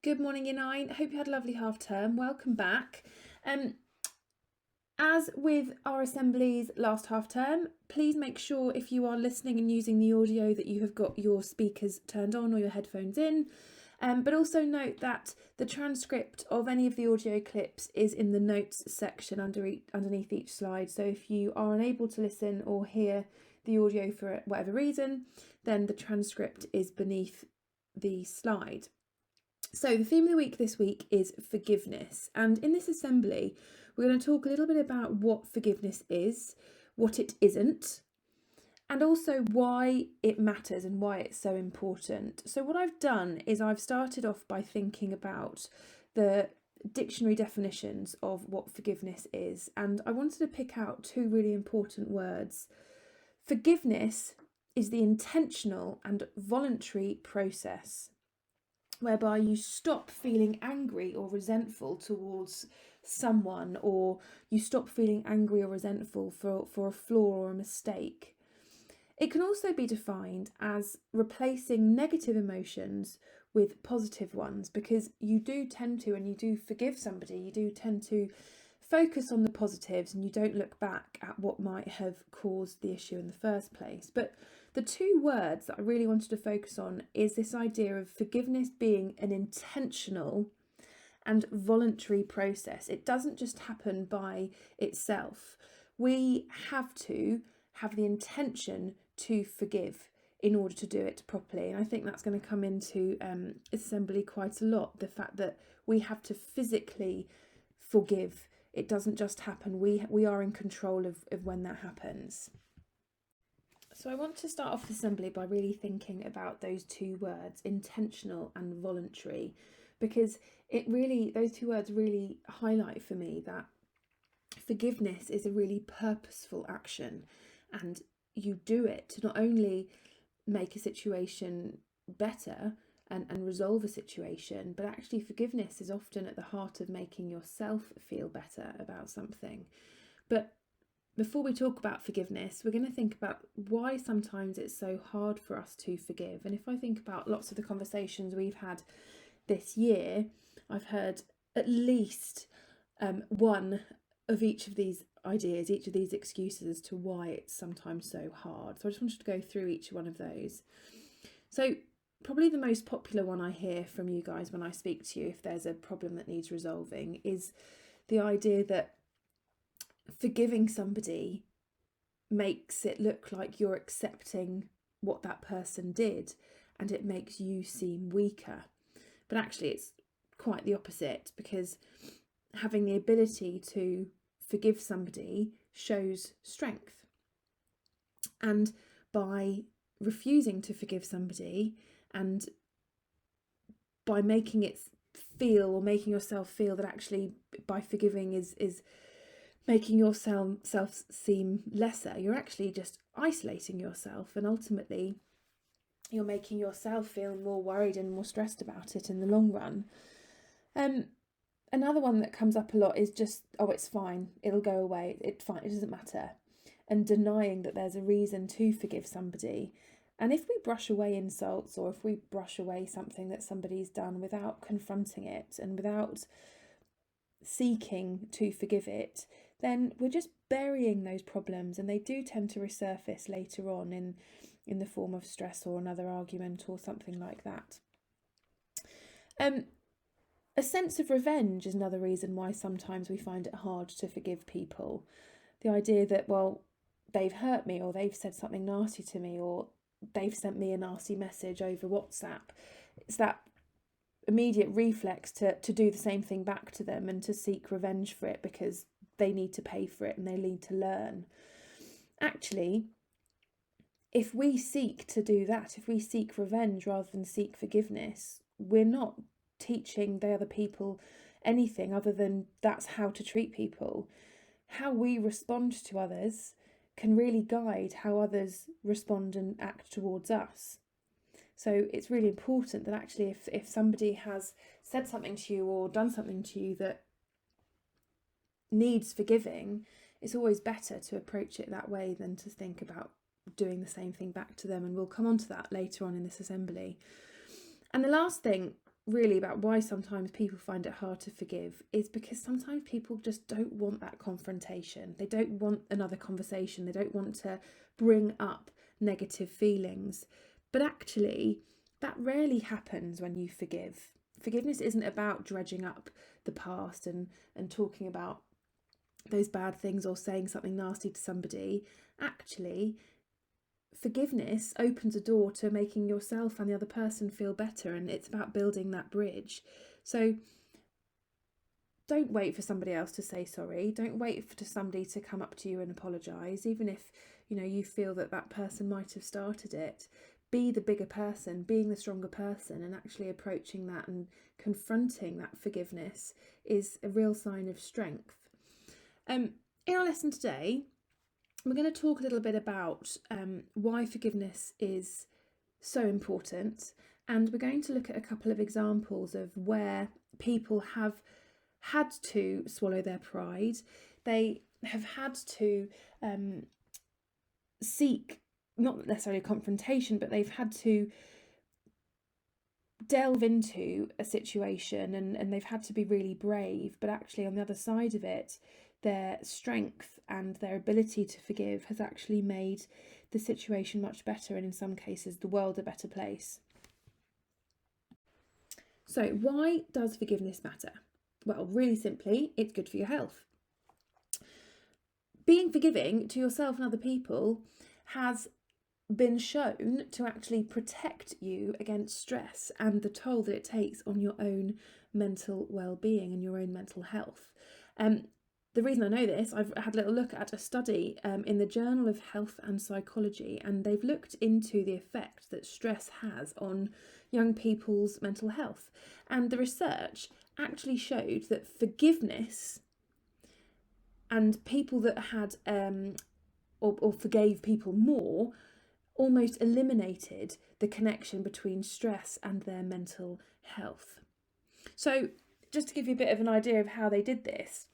Good morning, Year 9. Hope you had a lovely half term. Welcome back. As with our assemblies last half term, please make sure if you are listening and using the audio that you have got your speakers turned on or your headphones in. But also note that the transcript of any of the audio clips is in the notes section underneath each slide. So if you are unable to listen or hear the audio for whatever reason, then the transcript is beneath the slide. So the theme of the week this week is forgiveness, and in this assembly we're going to talk a little bit about what forgiveness is, what it isn't, and also why it matters and why it's so important. So what I've done is I've started off by thinking about the dictionary definitions of what forgiveness is, and I wanted to pick out two really important words. Forgiveness is the intentional and voluntary process whereby you stop feeling angry or resentful towards someone, or you stop feeling angry or resentful for a flaw or a mistake. It can also be defined as replacing negative emotions with positive ones, because you do tend to, and you do forgive somebody, you do tend to focus on the positives and you don't look back at what might have caused the issue in the first place. But the two words that I really wanted to focus on is this idea of forgiveness being an intentional and voluntary process. It doesn't just happen by itself. We have to have the intention to forgive in order to do it properly. And I think that's going to come into assembly quite a lot. The fact that we have to physically forgive. It doesn't just happen. We are in control of when that happens. So I want to start off the assembly by really thinking about those two words, intentional and voluntary, because those two words really highlight for me that forgiveness is a really purposeful action, and you do it to not only make a situation better and resolve a situation, but actually forgiveness is often at the heart of making yourself feel better about something. But before we talk about forgiveness, we're going to think about why sometimes it's so hard for us to forgive. And if I think about lots of the conversations we've had this year, I've heard at least one of each of these ideas, each of these excuses as to why it's sometimes so hard. So I just wanted to go through each one of those. So probably the most popular one I hear from you guys when I speak to you, if there's a problem that needs resolving, is the idea that forgiving somebody makes it look like you're accepting what that person did and it makes you seem weaker. But actually it's quite the opposite, because having the ability to forgive somebody shows strength. And by refusing to forgive somebody and by making it feel, or making yourself feel that actually by forgiving is making yourself seem lesser, you're actually just isolating yourself, and ultimately you're making yourself feel more worried and more stressed about it in the long run. Another one that comes up a lot is just, oh, it's fine, it'll go away, it's fine, it doesn't matter, and denying that there's a reason to forgive somebody. And if we brush away insults, or if we brush away something that somebody's done without confronting it and without seeking to forgive it, then we're just burying those problems, and they do tend to resurface later on in the form of stress or another argument or something like that. A sense of revenge is another reason why sometimes we find it hard to forgive people. The idea that, well, they've hurt me, or they've said something nasty to me, or they've sent me a nasty message over WhatsApp. It's that immediate reflex to do the same thing back to them and to seek revenge for it, because they need to pay for it and they need to learn. Actually, if we seek to do that, if we seek revenge rather than seek forgiveness, we're not teaching the other people anything other than that's how to treat people. How we respond to others can really guide how others respond and act towards us. So it's really important that actually if somebody has said something to you or done something to you that needs forgiving, it's always better to approach it that way than to think about doing the same thing back to them. And we'll come on to that later on in this assembly. And the last thing really about why sometimes people find it hard to forgive is because sometimes people just don't want that confrontation. They don't want another conversation. They don't want to bring up negative feelings. But actually, that rarely happens when you forgive. Forgiveness isn't about dredging up the past and talking about those bad things or saying something nasty to somebody. Actually, forgiveness opens a door to making yourself and the other person feel better, and it's about building that bridge. So don't wait for somebody else to say sorry. Don't wait for somebody to come up to you and apologise, even if you feel that person might have started it. Be the bigger person, being the stronger person, and actually approaching that and confronting that forgiveness is a real sign of strength. In our lesson today, we're going to talk a little bit about why forgiveness is so important, and we're going to look at a couple of examples of where people have had to swallow their pride. They have had to seek not necessarily confrontation, but they've had to delve into a situation and they've had to be really brave, but actually on the other side of it, their strength and their ability to forgive has actually made the situation much better, and in some cases the world a better place. So why does forgiveness matter? Well, really simply, it's good for your health. Being forgiving to yourself and other people has been shown to actually protect you against stress and the toll that it takes on your own mental well-being and your own mental health. The reason I know this, I've had a little look at a study in the Journal of Health and Psychology, and they've looked into the effect that stress has on young people's mental health. And the research actually showed that forgiveness and people that had or forgave people more almost eliminated the connection between stress and their mental health. So just to give you a bit of an idea of how they did this,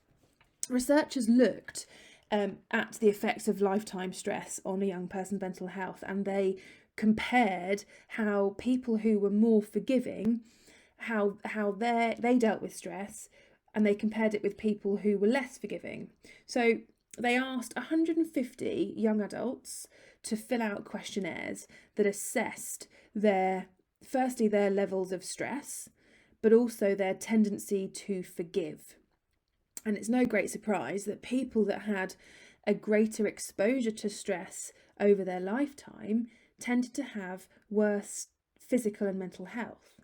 researchers looked at the effects of lifetime stress on a young person's mental health, and they compared how people who were more forgiving, how they dealt with stress, and they compared it with people who were less forgiving. So they asked 150 young adults to fill out questionnaires that assessed firstly their levels of stress, but also their tendency to forgive. And it's no great surprise that people that had a greater exposure to stress over their lifetime tended to have worse physical and mental health.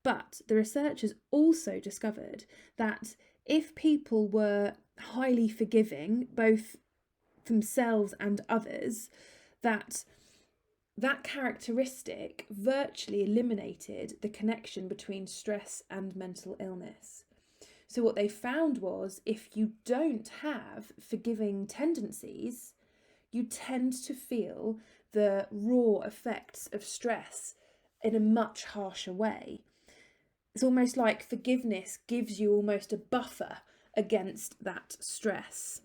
But the researchers also discovered that if people were highly forgiving, both themselves and others, that characteristic virtually eliminated the connection between stress and mental illness. So what they found was, if you don't have forgiving tendencies, you tend to feel the raw effects of stress in a much harsher way. It's almost like forgiveness gives you almost a buffer against that stress.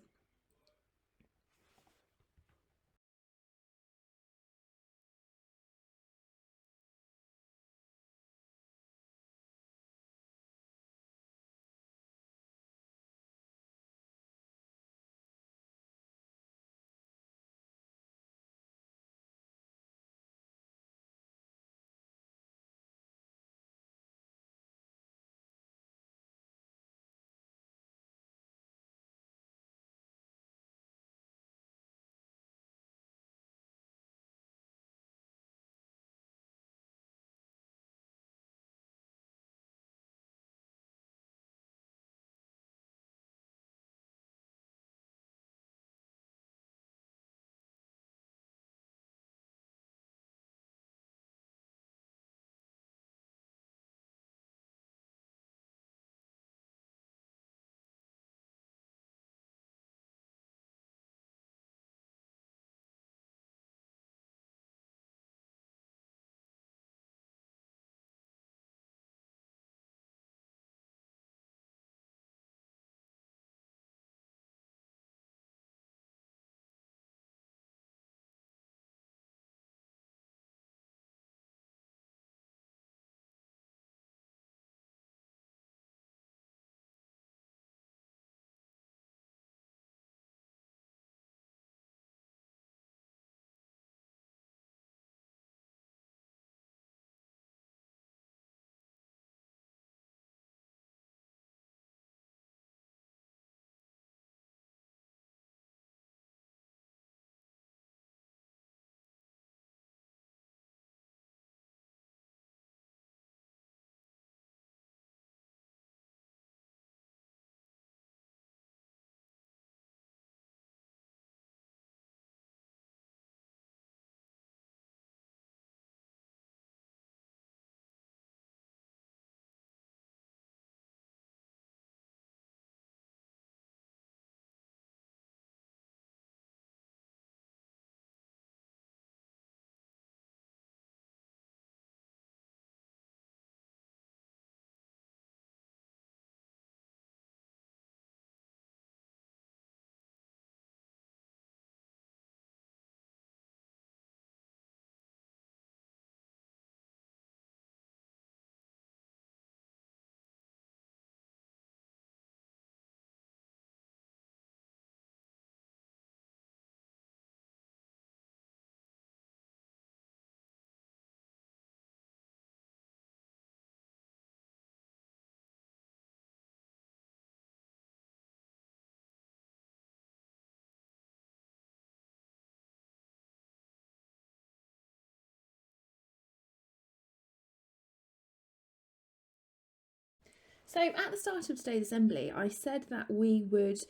So at the start of today's assembly, I said that we would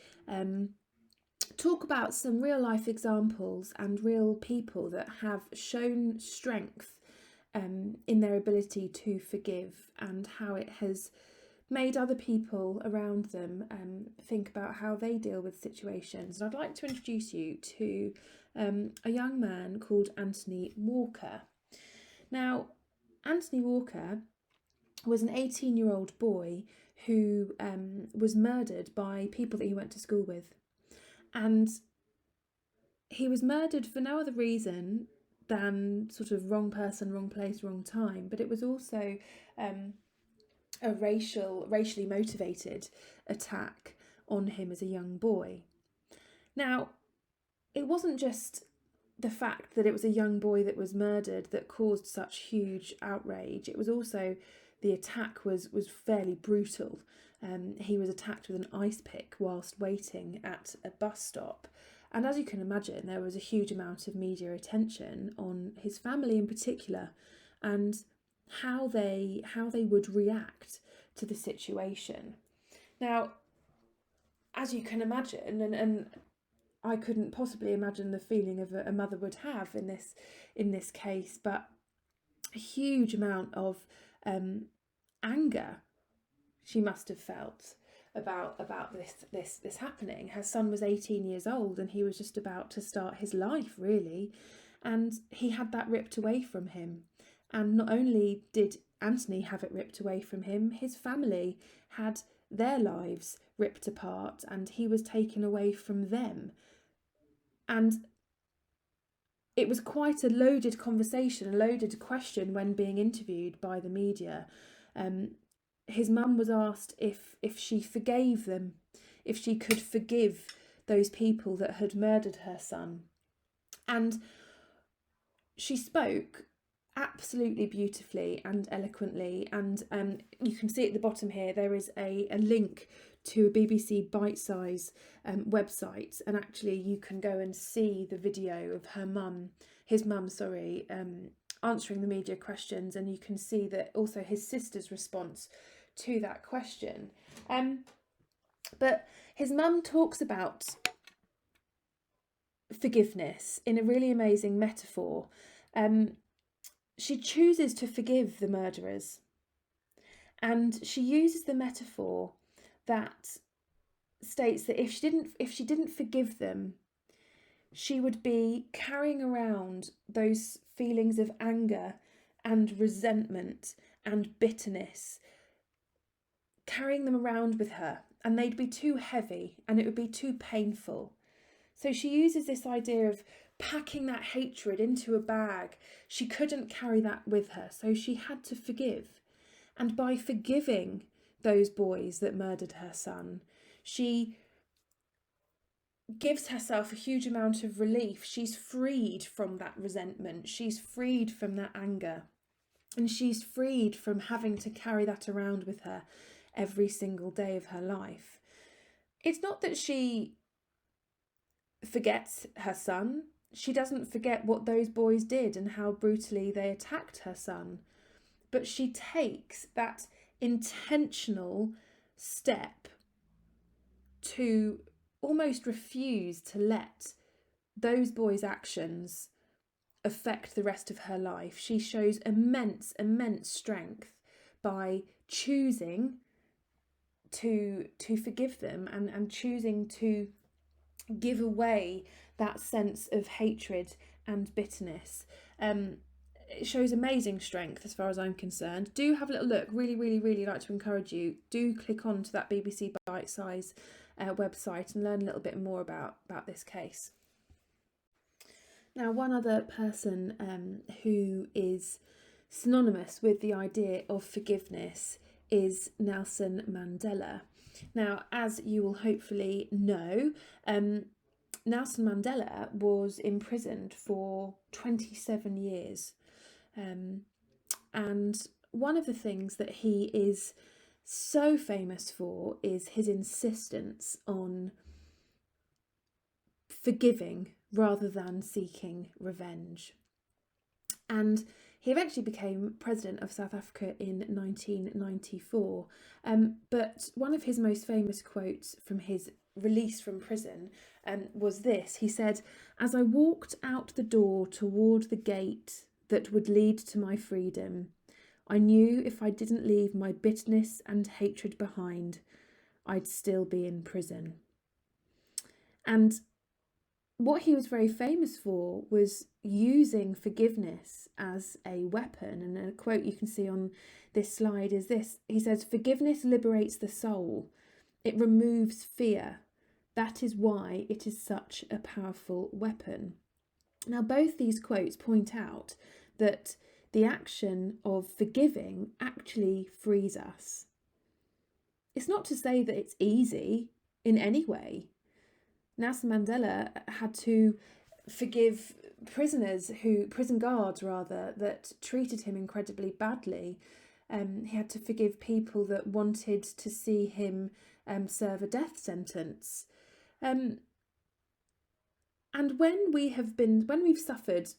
talk about some real life examples and real people that have shown strength in their ability to forgive, and how it has made other people around them think about how they deal with situations. And I'd like to introduce you to a young man called Anthony Walker. Now, Anthony Walker was an 18-year-old boy who was murdered by people that he went to school with. And he was murdered for no other reason than sort of wrong person, wrong place, wrong time. But it was also a racially motivated attack on him as a young boy. Now, it wasn't just the fact that it was a young boy that was murdered that caused such huge outrage. It was also the attack was fairly brutal. He was attacked with an ice pick whilst waiting at a bus stop. And as you can imagine, there was a huge amount of media attention on his family in particular, and how they would react to the situation. Now, as you can imagine, and I couldn't possibly imagine the feeling of a mother would have in this case, but a huge amount of anger she must have felt about this happening. Her son was 18 years old and he was just about to start his life, really, and he had that ripped away from him. And not only did Anthony have it ripped away from him, his family had their lives ripped apart and he was taken away from them. And it was quite a loaded conversation, a loaded question when being interviewed by the media. His mum was asked if she forgave them, if she could forgive those people that had murdered her son. And she spoke absolutely beautifully and eloquently. And you can see at the bottom here, there is a link to a BBC Bite-Size website. And actually you can go and see the video of his mum, answering the media questions. And you can see that also his sister's response to that question. But his mum talks about forgiveness in a really amazing metaphor. She chooses to forgive the murderers, and she uses the metaphor that states that if she didn't forgive them, she would be carrying around those feelings of anger and resentment and bitterness, carrying them around with her, and they'd be too heavy and it would be too painful. So she uses this idea of packing that hatred into a bag. She couldn't carry that with her, so she had to forgive. And by forgiving those boys that murdered her son, she gives herself a huge amount of relief. She's freed from that resentment. She's freed from that anger. And she's freed from having to carry that around with her every single day of her life. It's not that she forgets her son. She doesn't forget what those boys did and how brutally they attacked her son. But she takes that intentional step to almost refuse to let those boys' actions affect the rest of her life. She shows immense strength by choosing to forgive them and choosing to give away that sense of hatred and bitterness. It shows amazing strength as far as I'm concerned. Do have a little look. Really like to encourage you. Do click on to that BBC Bite-Size website and learn a little bit more about this case. Now, one other person who is synonymous with the idea of forgiveness is Nelson Mandela. Now, as you will hopefully know, Nelson Mandela was imprisoned for 27 years. And one of the things that he is so famous for is his insistence on forgiving rather than seeking revenge. And He eventually became president of South Africa in 1994. But one of his most famous quotes from his release from prison was this. He said, "As I walked out the door toward the gate that would lead to my freedom, I knew if I didn't leave my bitterness and hatred behind, I'd still be in prison." And what he was very famous for was using forgiveness as a weapon. And a quote you can see on this slide is this. He says, "Forgiveness liberates the soul. It removes fear. That is why it is such a powerful weapon." Now, both these quotes point out that the action of forgiving actually frees us. It's not to say that it's easy in any way. Nelson Mandela had to forgive prison guards rather, that treated him incredibly badly. He had to forgive people that wanted to see him serve a death sentence. And when we've suffered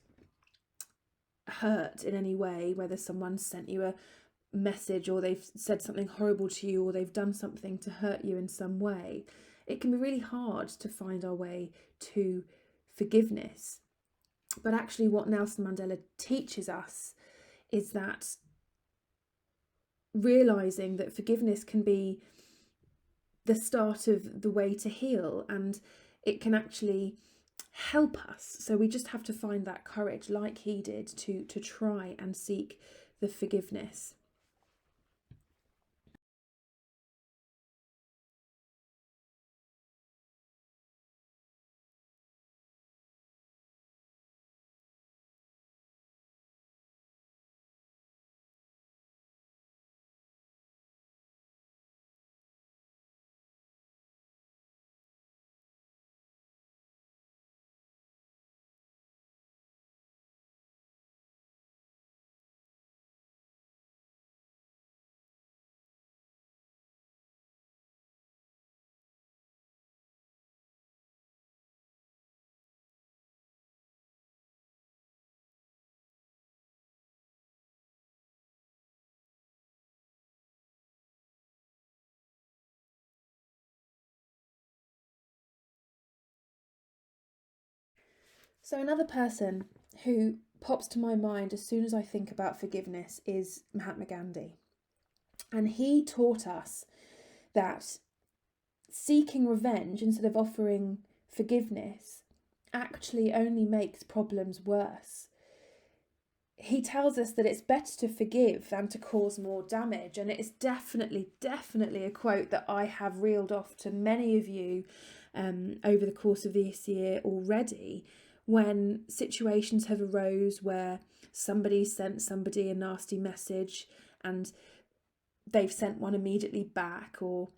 hurt in any way, whether someone's sent you a message or they've said something horrible to you or they've done something to hurt you in some way, it can be really hard to find our way to forgiveness. But actually what Nelson Mandela teaches us is that realising that forgiveness can be the start of the way to heal, and it can actually help us. So we just have to find that courage, like he did, to try and seek the forgiveness. So another person who pops to my mind as soon as I think about forgiveness is Mahatma Gandhi. And he taught us that seeking revenge instead of offering forgiveness actually only makes problems worse. He tells us that it's better to forgive than to cause more damage. And it is definitely a quote that I have reeled off to many of you over the course of this year already, when situations have arose where somebody sent somebody a nasty message and they've sent one immediately back, or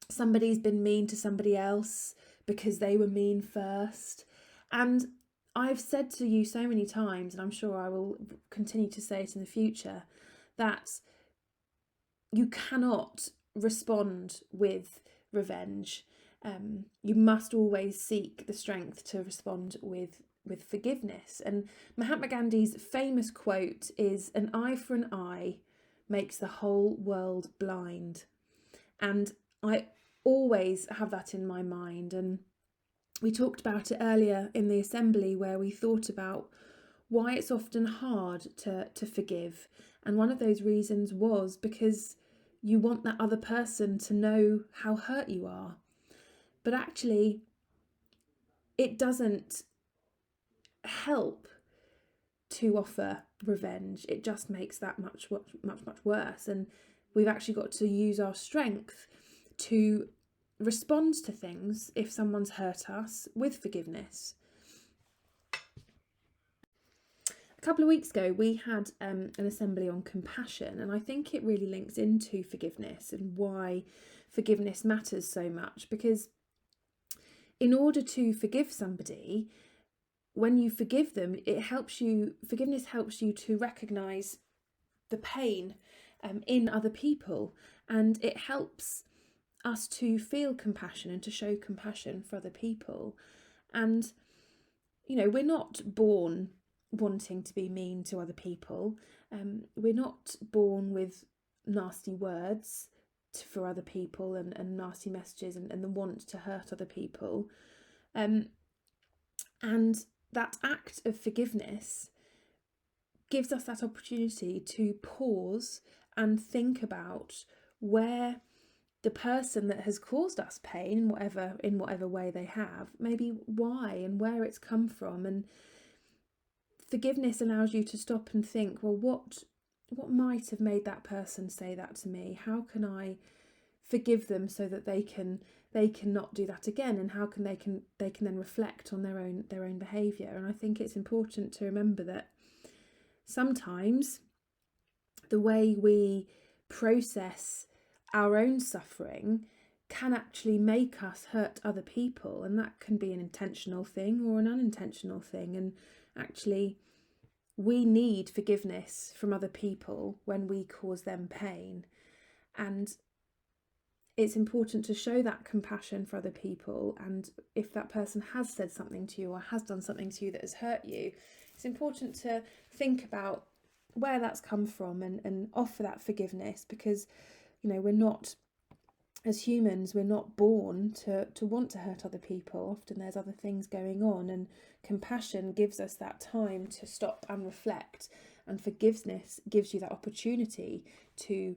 somebody's been mean to somebody else because they were mean first. And I've said to you so many times, and I'm sure I will continue to say it in the future, that you cannot respond with revenge. You must always seek the strength to respond with forgiveness. And Mahatma Gandhi's famous quote is, "An eye for an eye makes the whole world blind." And I always have that in my mind. And we talked about it earlier in the assembly, where we thought about why it's often hard to forgive. And one of those reasons was because you want that other person to know how hurt you are. But actually, it doesn't help to offer revenge. It just makes that much worse. And we've actually got to use our strength to respond to things if someone's hurt us with forgiveness. A couple of weeks ago, we had an assembly on compassion, and I think it really links into forgiveness and why forgiveness matters so much. Because in order to forgive somebody, when you forgive them, forgiveness helps you to recognise the pain in other people, and it helps us to feel compassion and to show compassion for other people. And we're not born wanting to be mean to other people. We're not born with nasty words for other people and nasty messages and the want to hurt other people. And that act of forgiveness gives us that opportunity to pause and think about where the person that has caused us pain in whatever way they have, maybe why and where it's come from. And forgiveness allows you to stop and think, well, what might have made that person say that to me? How can I forgive them so that they can not do that again? And how can they can then reflect on their own behaviour? And I think it's important to remember that sometimes the way we process our own suffering can actually make us hurt other people, and that can be an intentional thing or an unintentional thing. And actually, we need forgiveness from other people when we cause them pain, and it's important to show that compassion for other people. And if that person has said something to you or has done something to you that has hurt you, it's important to think about where that's come from and offer that forgiveness, because we're not, as humans, we're not born to want to hurt other people. Often there's other things going on, and compassion gives us that time to stop and reflect, and forgiveness gives you that opportunity to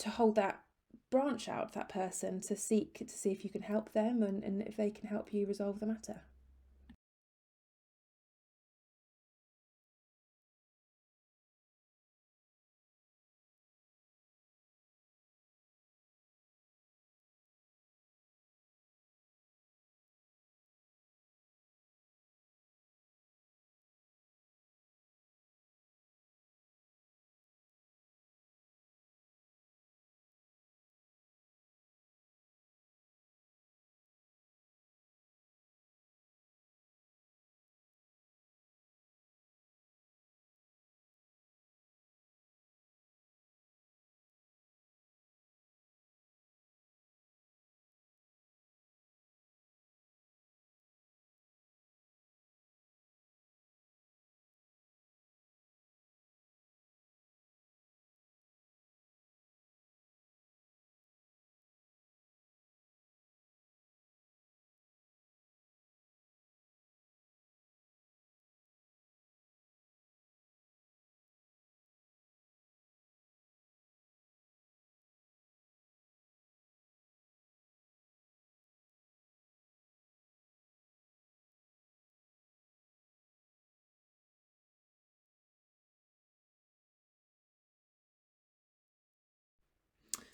hold that branch out to that person, to see if you can help them and if they can help you resolve the matter.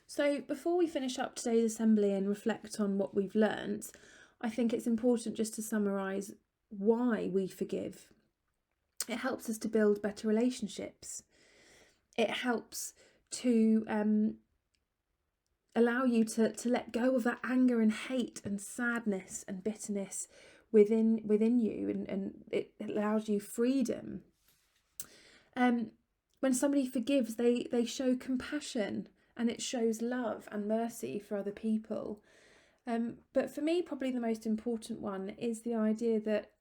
So before we finish up today's assembly and reflect on what we've learnt, I think it's important just to summarise why we forgive. It helps us to build better relationships. It helps to allow you to let go of that anger and hate and sadness and bitterness within you, and it allows you freedom. When somebody forgives, they show compassion, and it shows love and mercy for other people. But for me, probably the most important one is the idea that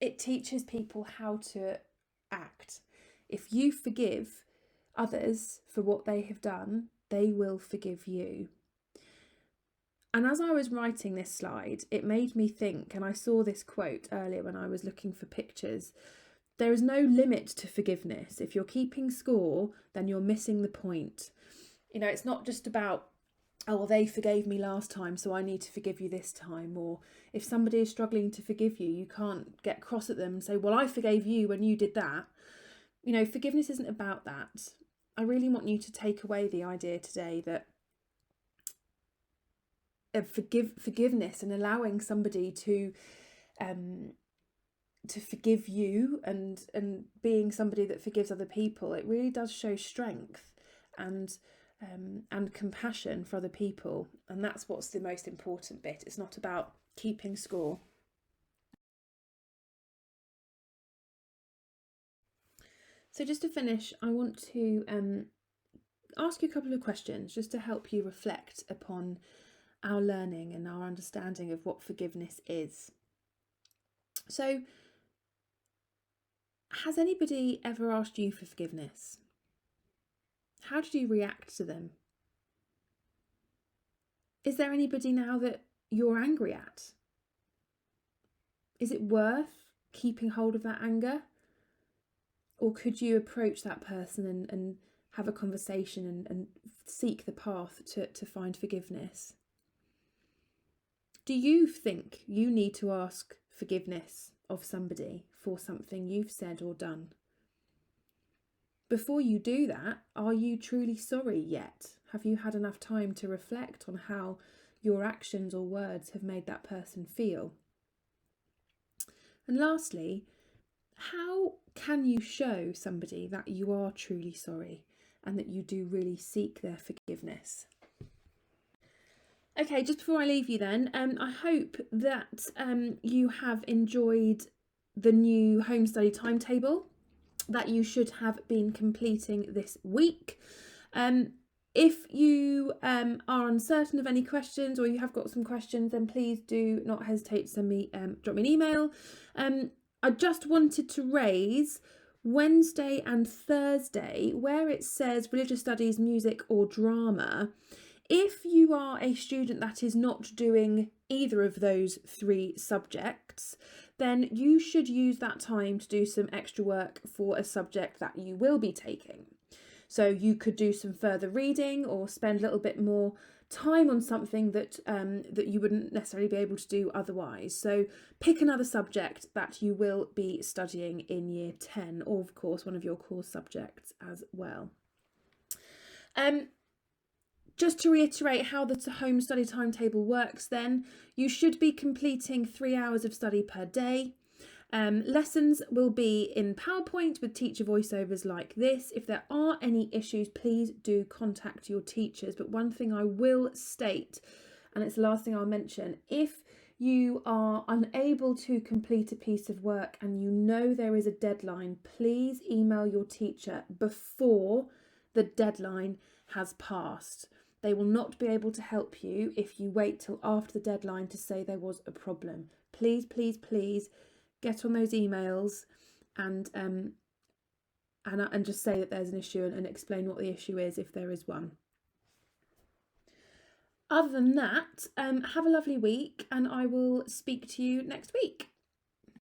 it teaches people how to act. If you forgive others for what they have done, they will forgive you. And as I was writing this slide, it made me think, and I saw this quote earlier when I was looking for pictures: there is no limit to forgiveness. If you're keeping score, then you're missing the point. It's not just about, oh, well, they forgave me last time, so I need to forgive you this time. Or if somebody is struggling to forgive you, you can't get cross at them and say, well, I forgave you when you did that. Forgiveness isn't about that. I really want you to take away the idea today that forgiveness and allowing somebody to forgive you and being somebody that forgives other people, it really does show strength and compassion for other people. And that's what's the most important bit. It's not about keeping score. So just to finish, I want to ask you a couple of questions just to help you reflect upon our learning and our understanding of what forgiveness is. So, has anybody ever asked you for forgiveness? How did you react to them? Is there anybody now that you're angry at? Is it worth keeping hold of that anger? Or could you approach that person and have a conversation and seek the path to find forgiveness? Do you think you need to ask forgiveness of somebody for something you've said or done? Before you do that, are you truly sorry yet? Have you had enough time to reflect on how your actions or words have made that person feel? And lastly, how can you show somebody that you are truly sorry and that you do really seek their forgiveness? Okay, just before I leave you then, I hope that you have enjoyed the new home study timetable that you should have been completing this week. If you are uncertain of any questions or you have got some questions, then please do not hesitate to send me, drop me an email. I just wanted to raise Wednesday and Thursday where it says religious studies, music or drama. If you are a student that is not doing either of those 3 subjects, then you should use that time to do some extra work for a subject that you will be taking. So you could do some further reading or spend a little bit more time on something that that you wouldn't necessarily be able to do otherwise. So pick another subject that you will be studying in year 10, or of course one of your core subjects as well. Just to reiterate how the home study timetable works then, you should be completing 3 hours of study per day. Lessons will be in PowerPoint with teacher voiceovers like this. If there are any issues, please do contact your teachers. But one thing I will state, and it's the last thing I'll mention, if you are unable to complete a piece of work and you know there is a deadline, please email your teacher before the deadline has passed. They will not be able to help you if you wait till after the deadline to say there was a problem. Please, please, please get on those emails and just say that there's an issue and explain what the issue is if there is one. Other than that, have a lovely week and I will speak to you next week.